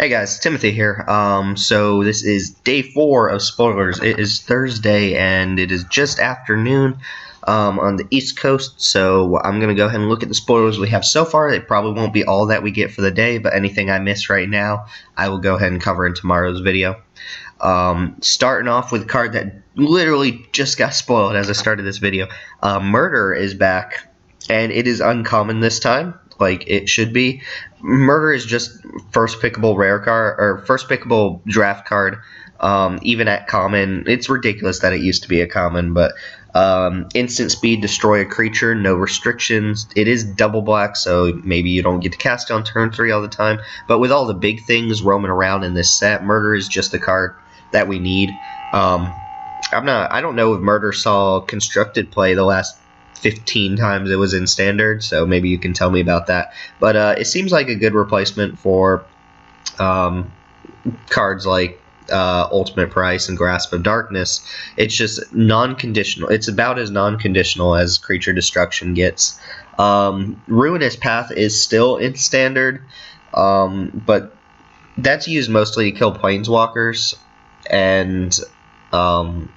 Hey guys, Timothy here. So this is day 4 of spoilers. It is Thursday and it is just afternoon on the East Coast. So I'm gonna go ahead and look at the spoilers we have so far. It probably won't be all that we get for the day, but anything I miss right now, I will go ahead and cover in tomorrow's video. Starting off with a card that literally just got spoiled as I started this video. Murder is back, and it is uncommon this time, like it should be. Murder is just first pickable rare card or first pickable draft card. Even at common, it's ridiculous that it used to be a common, but instant speed, destroy a creature, no restrictions. It is double black, so maybe you don't get to cast it on turn 3 all the time. But with all the big things roaming around in this set, Murder is just the card that we need. I don't know if Murder saw constructed play the last 15 times it was in standard, so maybe you can tell me about that. But it seems like a good replacement for cards like Ultimate Price and Grasp of Darkness. It's just non-conditional. It's about as non-conditional as creature destruction gets. Ruinous Path is still in standard, but that's used mostly to kill planeswalkers, and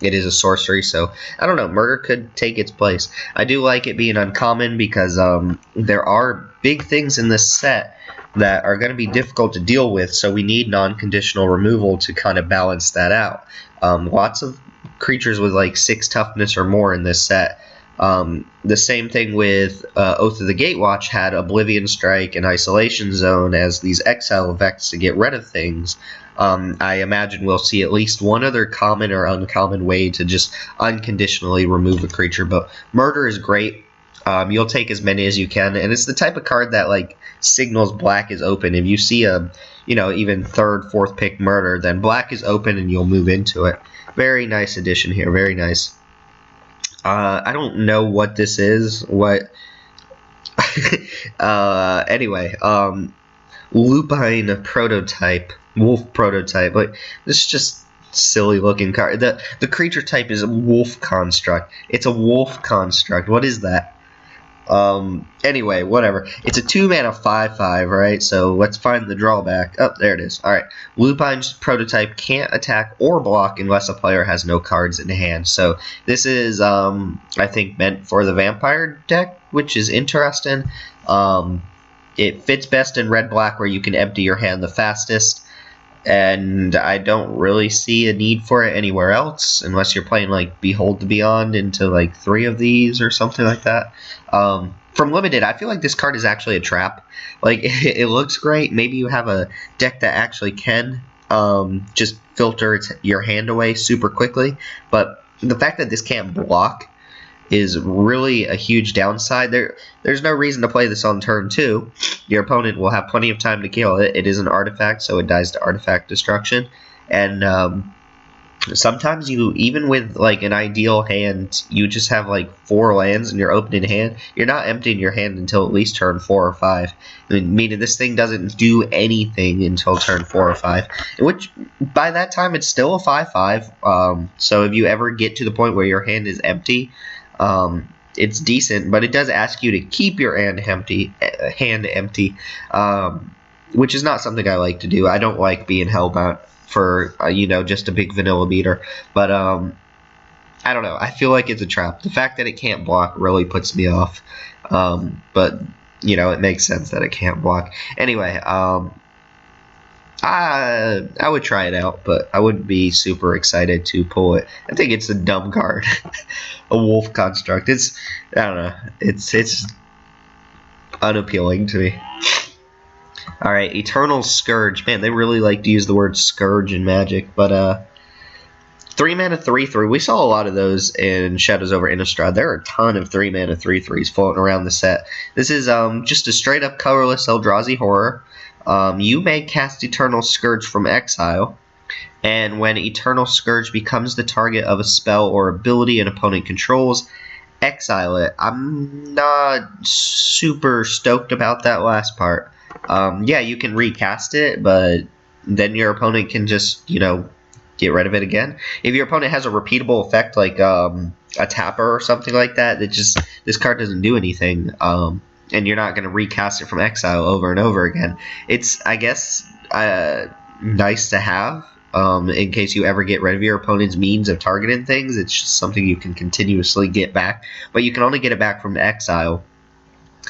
it is a sorcery, so I don't know. Murder could take its place. I do like it being uncommon because there are big things in this set that are going to be difficult to deal with, so we need non-conditional removal to kind of balance that out. Lots of creatures with like 6 toughness or more in this set. The same thing with Oath of the Gatewatch had Oblivion Strike and Isolation Zone as these exile effects to get rid of things. I imagine we'll see at least one other common or uncommon way to just unconditionally remove a creature, but Murder is great. You'll take as many as you can, and it's the type of card that like signals black is open. If you see a, even 3rd, 4th pick Murder, then black is open and you'll move into it. Very nice addition here, very nice. I don't know what this is. Anyway, Lupine Prototype, Whorf Prototype. Like, this is just silly looking card. The creature type is a wolf construct. It's a wolf construct. What is that? Anyway, whatever. It's a 2-mana 5/5, right? So let's find the drawback. Oh, there it is. Alright. Lupine's Prototype can't attack or block unless a player has no cards in hand. So this is, I think, meant for the Vampire deck, which is interesting. It fits best in red-black, where you can empty your hand the fastest, and I don't really see a need for it anywhere else, unless you're playing like Behold the Beyond into like 3 of these or something like that. From Limited, I feel like this card is actually a trap. Like, it looks great. Maybe you have a deck that actually can just filter your hand away super quickly, but the fact that this can't block is really a huge downside. There's no reason to play this on turn 2. Your opponent will have plenty of time to kill it. It is an artifact, so it dies to artifact destruction. And sometimes you, even with like an ideal hand, you just have like 4 lands in your opening hand. You're not emptying your hand until at least turn 4 or 5. Meaning this thing doesn't do anything until turn 4 or 5. Which, by that time, it's still a 5/5. So if you ever get to the point where your hand is empty, it's decent, but it does ask you to keep your hand empty, which is not something I like to do. I don't like being hellbound for just a big vanilla beater, but I don't know. I feel like it's a trap. The fact that it can't block really puts me off, but it makes sense that it can't block. Anyway, I would try it out, but I wouldn't be super excited to pull it. I think it's a dumb card. A wolf construct. I don't know. It's unappealing to me. Alright, Eternal Scourge. Man, they really like to use the word Scourge in Magic, but 3-mana 3/3. We saw a lot of those in Shadows over Innistrad. There are a ton of 3-mana 3/3s floating around the set. This is just a straight up colorless Eldrazi horror. You may cast Eternal Scourge from exile, and when Eternal Scourge becomes the target of a spell or ability an opponent controls, exile it. I'm not super stoked about that last part. Yeah, you can recast it, but then your opponent can just, get rid of it again. If your opponent has a repeatable effect like a tapper or something like that, this card doesn't do anything. And you're not going to recast it from exile over and over again. It's, I guess, nice to have. In case you ever get rid of your opponent's means of targeting things, it's just something you can continuously get back. But you can only get it back from exile.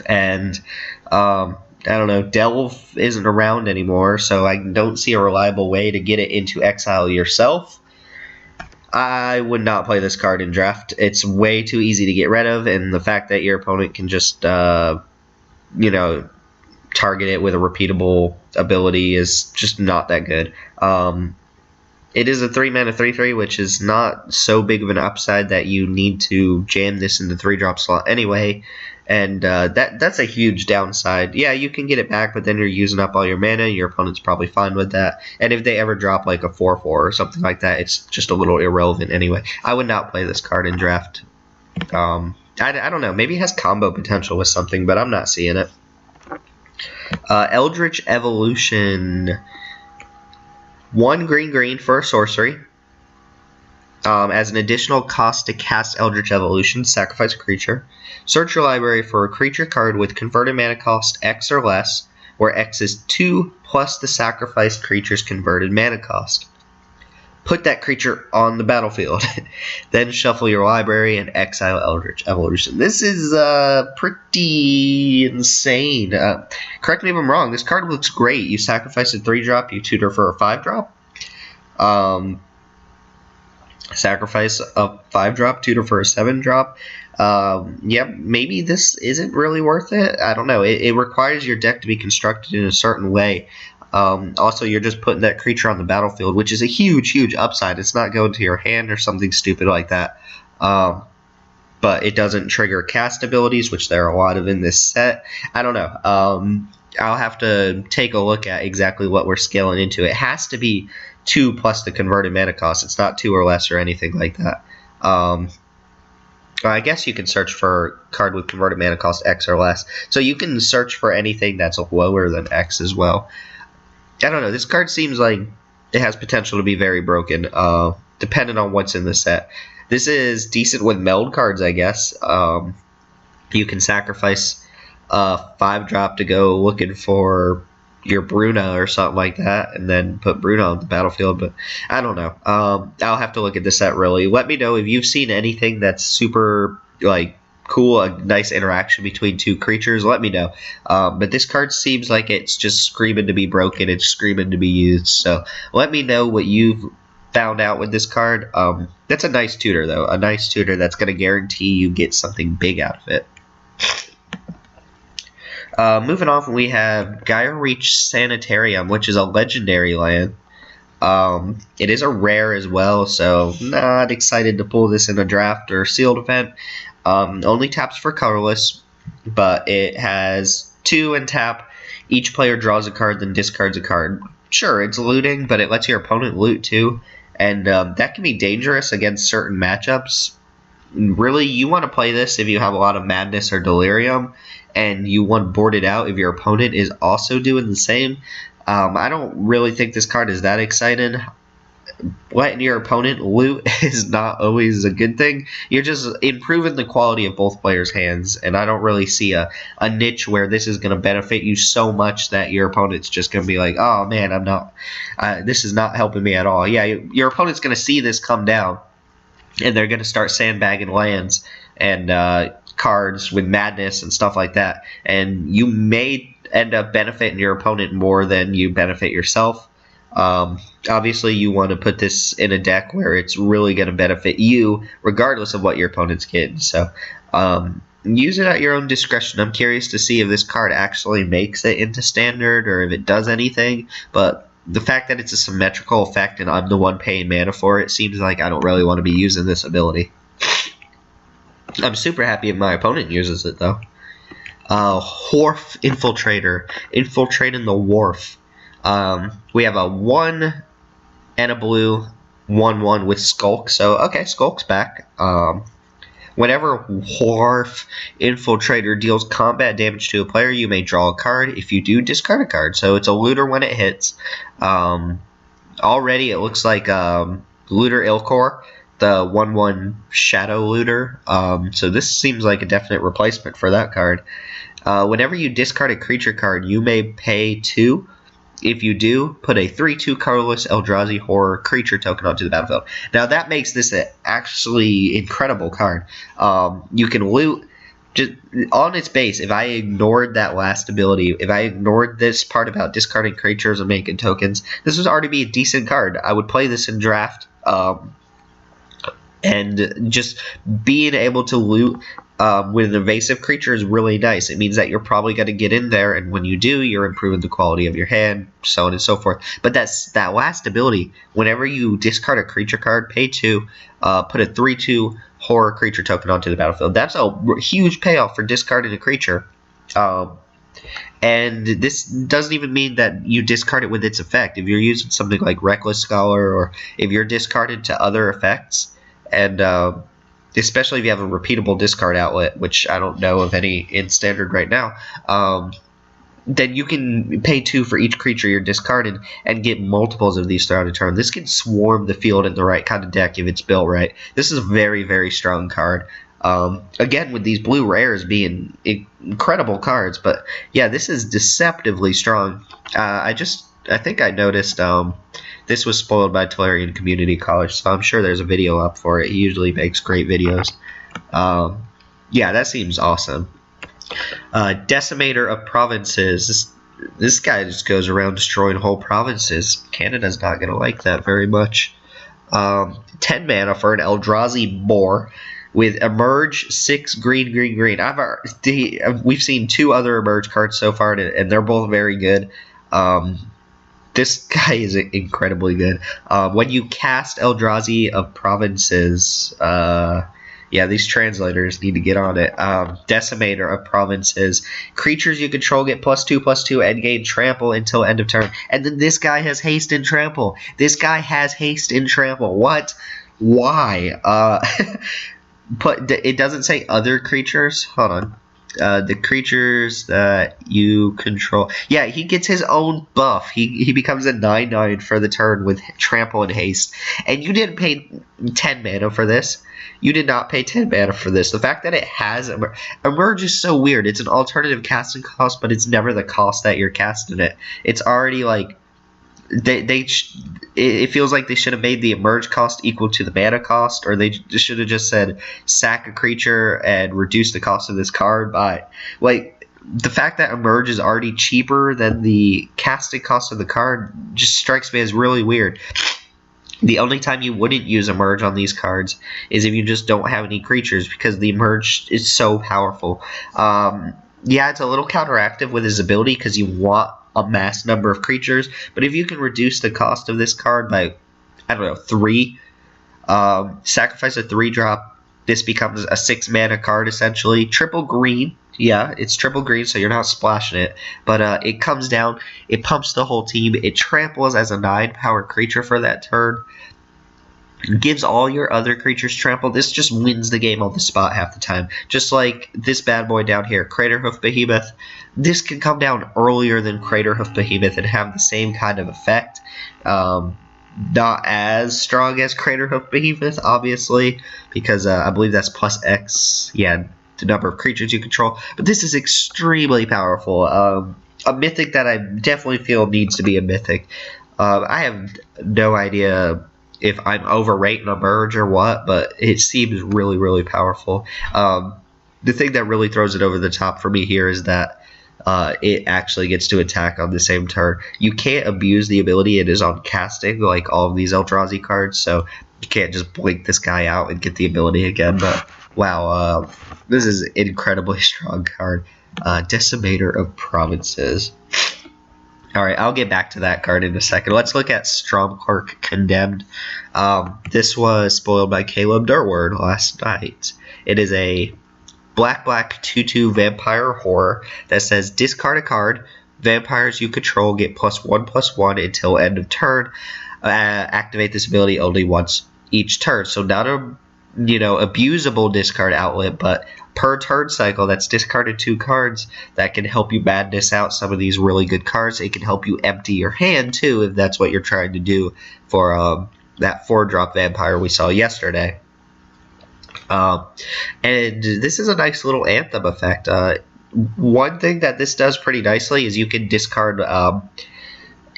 And I don't know, Delve isn't around anymore, so I don't see a reliable way to get it into exile yourself. I would not play this card in draft. It's way too easy to get rid of, and the fact that your opponent can just, target it with a repeatable ability is just not that good. It is a 3-mana 3/3, which is not so big of an upside that you need to jam this in the 3-drop slot anyway, and that's a huge downside. Yeah, you can get it back, but then you're using up all your mana. Your opponent's probably fine with that, and if they ever drop like a 4/4 or something like that, it's just a little irrelevant anyway. I would not play this card in draft. I don't know, maybe it has combo potential with something, but I'm not seeing it. Eldritch Evolution. 1 green for a sorcery. As an additional cost to cast Eldritch Evolution, sacrifice a creature. Search your library for a creature card with converted mana cost X or less, where X is 2 plus the sacrificed creature's converted mana cost. Put that creature on the battlefield. Then shuffle your library and exile Eldritch Evolution. This is pretty insane. Correct me if I'm wrong. This card looks great. You sacrifice a 3-drop, you tutor for a 5-drop. Sacrifice a 5-drop, tutor for a 7-drop. Yep, maybe this isn't really worth it. I don't know. It requires your deck to be constructed in a certain way. Also, you're just putting that creature on the battlefield, which is a huge upside. It's not going to your hand or something stupid like that. But it doesn't trigger cast abilities, which there are a lot of in this set. I don't know. I'll have to take a look at exactly what we're scaling into. It has to be 2 plus the converted mana cost. It's not 2 or less or anything like that. I guess you can search for a card with converted mana cost X or less. So you can search for anything that's lower than X as well. I don't know. This card seems like it has potential to be very broken, depending on what's in the set. This is decent with meld cards, I guess. You can sacrifice a 5-drop to go looking for your Bruna or something like that, and then put Bruna on the battlefield. But I don't know. I'll have to look at the set, really. Let me know if you've seen anything that's super, cool, a nice interaction between 2 creatures. Let me know. But this card seems like it's just screaming to be broken. It's screaming to be used. So let me know what you've found out with this card. That's a nice tutor, though. A nice tutor that's going to guarantee you get something big out of it. Moving on, we have Gaia Reach Sanitarium, which is a legendary land. It is a rare as well, so not excited to pull this in a draft or sealed event. Only taps for colorless, but it has 2 and tap. Each player draws a card, then discards a card. Sure, it's looting, but it lets your opponent loot too, and that can be dangerous against certain matchups. Really, you want to play this if you have a lot of Madness or Delirium, and you want to board it out if your opponent is also doing the same. I don't really think this card is that exciting. Letting your opponent loot is not always a good thing. You're just improving the quality of both players' hands, and I don't really see a niche where this is going to benefit you so much that your opponent's just going to be like, oh man, I'm not. This is not helping me at all. Yeah, your opponent's going to see this come down, and they're going to start sandbagging lands and cards with Madness and stuff like that, and you may end up benefiting your opponent more than you benefit yourself. Obviously, you want to put this in a deck where it's really going to benefit you, regardless of what your opponent's getting. So, use it at your own discretion. I'm curious to see if this card actually makes it into Standard or if it does anything. But the fact that it's a symmetrical effect and I'm the one paying mana for it seems like I don't really want to be using this ability. I'm super happy if my opponent uses it, though. Whorf Infiltrator. Infiltrating the Whorf. We have a 1 and a blue 1/1 with Skulk. So, okay, Skulk's back. Whenever Whorf Infiltrator deals combat damage to a player, you may draw a card. If you do, discard a card. So it's a looter when it hits. Already it looks like Looter Ilkor, the 1/1 Shadow Looter. So this seems like a definite replacement for that card. Whenever you discard a creature card, you may pay 2. If you do, put a 3/2 colorless Eldrazi horror creature token onto the battlefield. Now that makes this an actually incredible card. You can loot just on its base. If I ignored that last ability, if I ignored this part about discarding creatures and making tokens, this would already be a decent card. I would play this in draft. And just being able to loot with an evasive creature is really nice. It means that you're probably going to get in there, and when you do, you're improving the quality of your hand, so on and so forth. But that last ability, whenever you discard a creature card, pay 2, put a 3/2 horror creature token onto the battlefield. That's a huge payoff for discarding a creature. And this doesn't even mean that you discard it with its effect. If you're using something like Reckless Scholar, or if you're discarded to other effects, and especially if you have a repeatable discard outlet, which I don't know of any in Standard right now, then you can pay 2 for each creature you're discarding and get multiples of these throughout a turn. This can swarm the field in the right kind of deck if it's built right. This is a very, very strong card. Again, with these blue rares being incredible cards, but yeah, this is deceptively strong. I think I noticed this was spoiled by Tolarian Community College, so I'm sure there's a video up for it. He usually makes great videos. Yeah, that seems awesome. Decimator of Provinces. This guy just goes around destroying whole provinces. Canada's not going to like that very much. 10 mana for an Eldrazi Boar with Emerge, 6 green, green, green. We've seen 2 other Emerge cards so far, and they're both very good. This guy is incredibly good. When you cast Eldrazi of Provinces, yeah, these translators need to get on it. Decimator of Provinces. Creatures you control get +2/+2 and gain trample until end of turn. And then this guy has haste and trample. This guy has haste and trample. What? Why? But it doesn't say other creatures. Hold on. The creatures that you control. Yeah, he gets his own buff. He becomes a 9/9 for the turn with trample and haste. And you didn't pay 10 mana for this. You did not pay 10 mana for this. The fact that it has Emerge is so weird. It's an alternative casting cost, but it's never the cost that you're casting it. It's already like it feels like they should have made the Emerge cost equal to the mana cost, or they should have just said sack a creature and reduce the cost of this card by, like, the fact that Emerge is already cheaper than the casting cost of the card just strikes me as really weird. The only time you wouldn't use Emerge on these cards is if you just don't have any creatures, because the Emerge is so powerful. Yeah, it's a little counteractive with his ability because you want a mass number of creatures, but if you can reduce the cost of this card by, I don't know, 3, sacrifice a 3-drop, this becomes a 6 mana card essentially. Triple green, yeah, it's triple green, so you're not splashing it, but it comes down, it pumps the whole team, it tramples as a 9-power creature for that turn, gives all your other creatures trample. This just wins the game on the spot half the time. Just like this bad boy down here, Craterhoof Behemoth. This can come down earlier than Craterhoof Behemoth and have the same kind of effect. Not as strong as Craterhoof Behemoth, obviously, because I believe that's +X. Yeah, the number of creatures you control. But this is extremely powerful. A mythic that I definitely feel needs to be a mythic. I have no idea if I'm overrating Emerge or what, but it seems really, really powerful. The thing that really throws it over the top for me here is that it actually gets to attack on the same turn. You can't abuse the ability. It is on casting, like all of these Eldrazi cards, so you can't just blink this guy out and get the ability again. But wow, this is an incredibly strong card. Decimator of Provinces. Alright, I'll get back to that card in a second. Let's look at Stromcork Condemned. This was spoiled by Caleb Durward last night. It is a black 2/2 vampire horror that says discard a card. Vampires you control get +1/+1 until end of turn. Activate this ability only once each turn. So not a abusable discard outlet, but per turn cycle that's discarded 2 cards that can help you madness out some of these really good cards. It can help you empty your hand too if that's what you're trying to do for that 4-drop vampire we saw yesterday. And this is a nice little anthem effect. One thing that this does pretty nicely is you can discard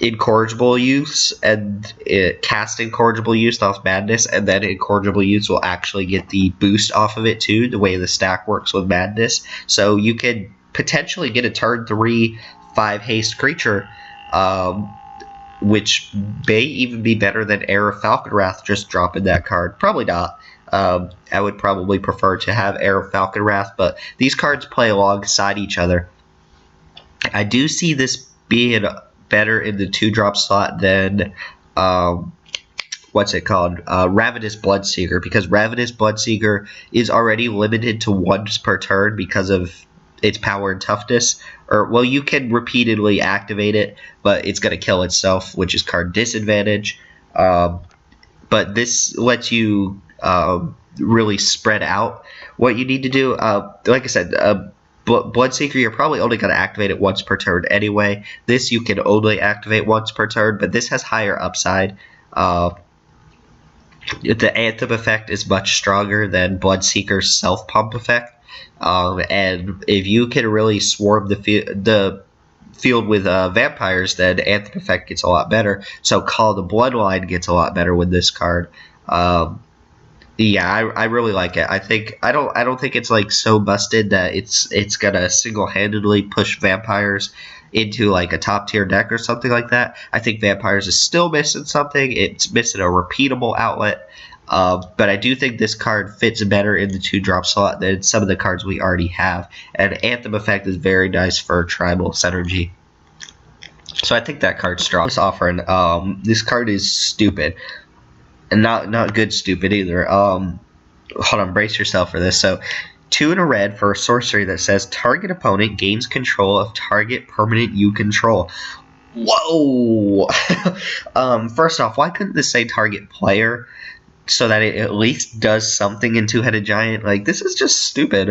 incorrigible use and cast incorrigible use off Madness, and then incorrigible use will actually get the boost off of it too, the way the stack works with Madness. So you could potentially get a turn 3 5 haste creature, which may even be better than Heir of Falconwrath just dropping that card. Probably not. I would probably prefer to have Heir of Falconwrath, but these cards play alongside each other. I do see this being better in the 2-drop slot than what's it called? Ravenous Bloodseeker, because Ravenous Bloodseeker is already limited to once per turn because of its power and toughness. Or, well, you can repeatedly activate it, but it's going to kill itself, which is card disadvantage. But this lets you really spread out what you need to do. Like I said, Bloodseeker, you're probably only going to activate it once per turn anyway. This you can only activate once per turn, but this has higher upside. The Anthem effect is much stronger than Bloodseeker's self-pump effect. And if you can really swarm the field with vampires, then Anthem effect gets a lot better. So Call the Bloodline gets a lot better with this card. Yeah, I really like it. I don't think it's like so busted that it's gonna single-handedly push vampires into like a top tier deck or something like that. I think vampires is still missing something. It's missing a repeatable outlet. But I do think this card fits better in the 2-drop slot than some of the cards we already have. And Anthem effect is very nice for tribal synergy. So I think that card's strong. This offering, this card is stupid. And not good stupid either. Hold on, brace yourself for this. So 2 and a red for a sorcery that says target opponent gains control of target permanent you control. Whoa! First off, why couldn't this say target player, so that it at least does something in Two-Headed Giant? Like, this is just stupid.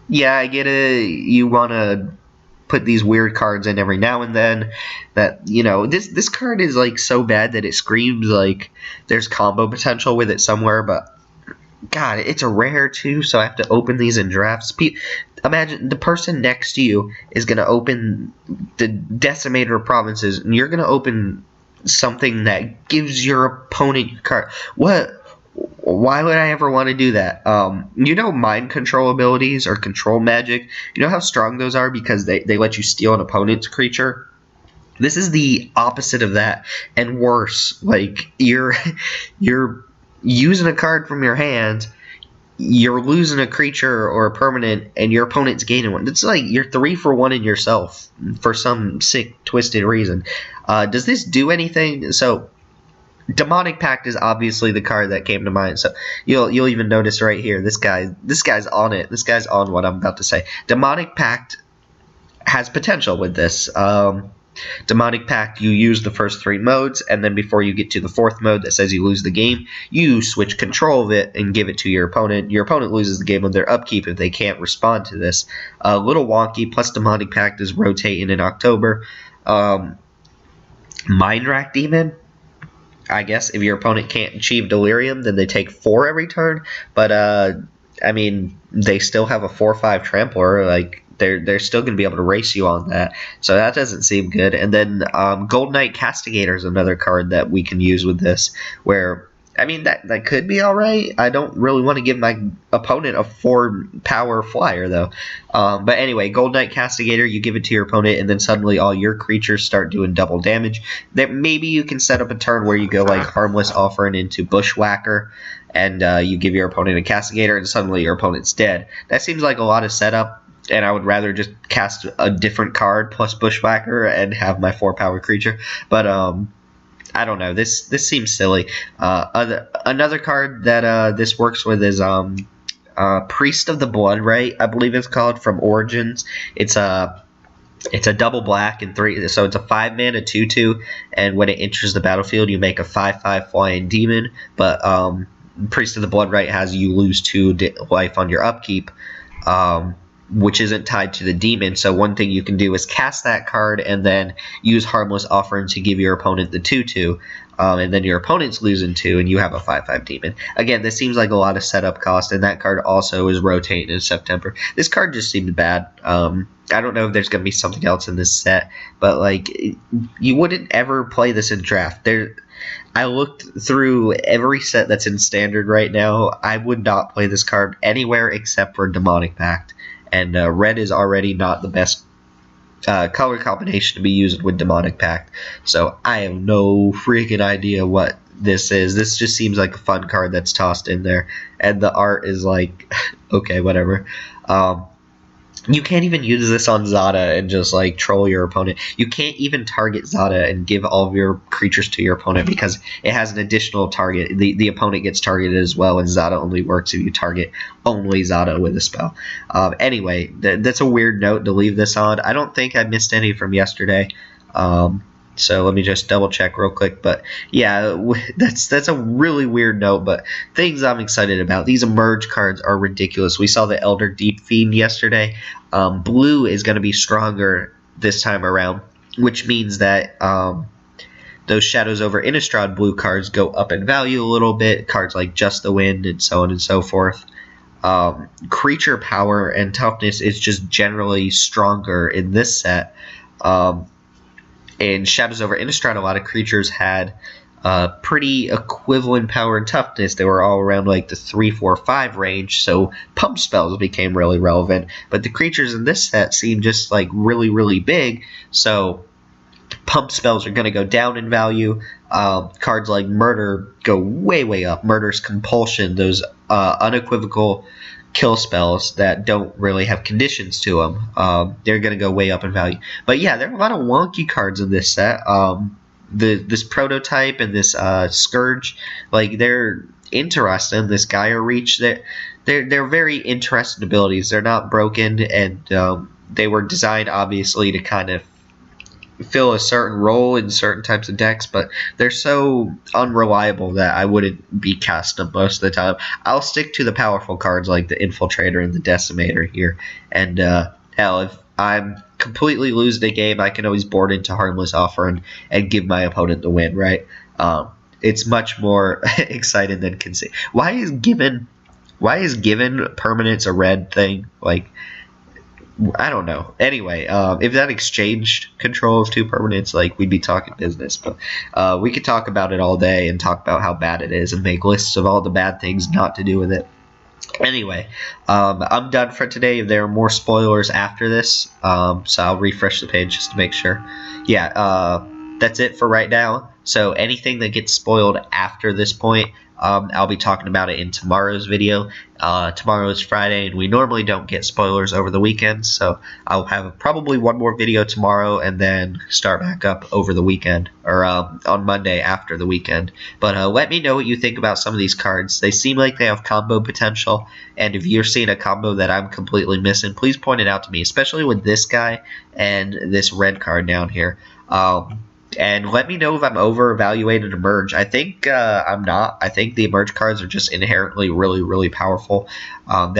Yeah, I get it. You want to put these weird cards in every now and then. That, you know, this card is like so bad that it screams like there's combo potential with it somewhere. But God, it's a rare too, so I have to open these in drafts. Imagine the person next to you is going to open the Decimator of Provinces, and you're going to open something that gives your opponent your card. What? Why would I ever want to do that? You know, mind control abilities or control magic, you know how strong those are because they let you steal an opponent's creature? This is the opposite of that, and worse. Like, you're using a card from your hand, you're losing a creature or a permanent, and your opponent's gaining one. It's like you're 3 for 1 in yourself for some sick, twisted reason. Does this do anything? So Demonic Pact is obviously the card that came to mind. So you'll even notice right here, this guy's on it. This guy's on what I'm about to say. Demonic Pact has potential with this. Demonic Pact, you use the first 3 modes, and then before you get to the 4th mode that says you lose the game, you switch control of it and give it to your opponent. Your opponent loses the game on their upkeep if they can't respond to this. A little wonky, plus Demonic Pact is rotating in October. Mind Rack Demon, I guess if your opponent can't achieve Delirium, then they take 4 every turn. But I mean, they still have a 4/5 Trampler. Like, they're still going to be able to race you on that. So that doesn't seem good. And then Gold Knight Castigator is another card that we can use with this, where, I mean, that could be alright. I don't really want to give my opponent a 4-power flyer, though. But anyway, Gold Knight Castigator, you give it to your opponent, and then suddenly all your creatures start doing double damage. That maybe you can set up a turn where you go like Harmless Offering into Bushwhacker, and you give your opponent a Castigator, and suddenly your opponent's dead. That seems like a lot of setup, and I would rather just cast a different card plus Bushwhacker and have my 4-power creature. But I don't know. This seems silly. Another card that this works with is Priest of the Blood, right? I believe it's called, from Origins. It's a double black and 3, so it's a 5-mana 2/2, and when it enters the battlefield, you make a 5/5 flying demon. But Priest of the Blood, right, has you lose 2 life on your upkeep. Which isn't tied to the demon. So one thing you can do is cast that card and then use Harmless Offering to give your opponent the 2/2, and then your opponent's losing 2, and you have a 5/5 demon. Again, this seems like a lot of setup cost, and that card also is rotating in September. This card just seemed bad. I don't know if there's going to be something else in this set, but like you wouldn't ever play this in draft. I looked through every set that's in standard right now. I would not play this card anywhere except for Demonic Pact, and red is already not the best color combination to be used with Demonic Pact. So I have no freaking idea what this is. This just seems like a fun card that's tossed in there, and the art is like okay, whatever. You can't even use this on Zada and just like troll your opponent. You can't even target Zada and give all of your creatures to your opponent because it has an additional target. The opponent gets targeted as well, and Zada only works if you target only Zada with a spell. Anyway, that's a weird note to leave this on. I don't think I missed any from yesterday. So let me just double check real quick. But yeah, that's a really weird note, but things I'm excited about. These emerge cards are ridiculous. We saw the Elder Deep Fiend yesterday. Blue is going to be stronger this time around, which means that those Shadows over Innistrad blue cards go up in value a little bit. Cards like Just the Wind and so on and so forth. Creature power and toughness is just generally stronger in this set. In Shadows over Innistrad, a lot of creatures had pretty equivalent power and toughness. They were all around like the 3, 4, 5 range, so pump spells became really relevant. But the creatures in this set seem just like really, really big, so pump spells are going to go down in value. Cards like Murder go way, way up. Murder's Compulsion, those unequivocal kill spells that don't really have conditions to them, they're going to go way up in value. But yeah, there are a lot of wonky cards in this set. This Prototype and this Scourge, like they're interesting. This Gaia Reach, they're very interesting abilities. They're not broken, and they were designed obviously to kind of fill a certain role in certain types of decks, but they're so unreliable that I wouldn't be casting them most of the time. I'll stick to the powerful cards like the Infiltrator and the Decimator here, and hell, if I'm completely losing a game, I can always board into Harmless Offer and give my opponent the win, right? It's much more exciting than concede. Why is given permanence a red thing? Like, I don't know. Anyway, if that exchanged control of 2 permanents, like, we'd be talking business. But we could talk about it all day and talk about how bad it is and make lists of all the bad things not to do with it. Anyway, I'm done for today. There are more spoilers after this, so I'll refresh the page just to make sure. Yeah, that's it for right now. So anything that gets spoiled after this point, I'll be talking about it in tomorrow's video. Tomorrow is Friday, and we normally don't get spoilers over the weekend, so I'll have probably one more video tomorrow and then start back up over the weekend, or on Monday after the weekend. But let me know what you think about some of these cards. They seem like they have combo potential, and if you're seeing a combo that I'm completely missing, please point it out to me, especially with this guy and this red card down here. And let me know if I'm over-evaluating Emerge. I think I'm not. I think the Emerge cards are just inherently really, really powerful. That's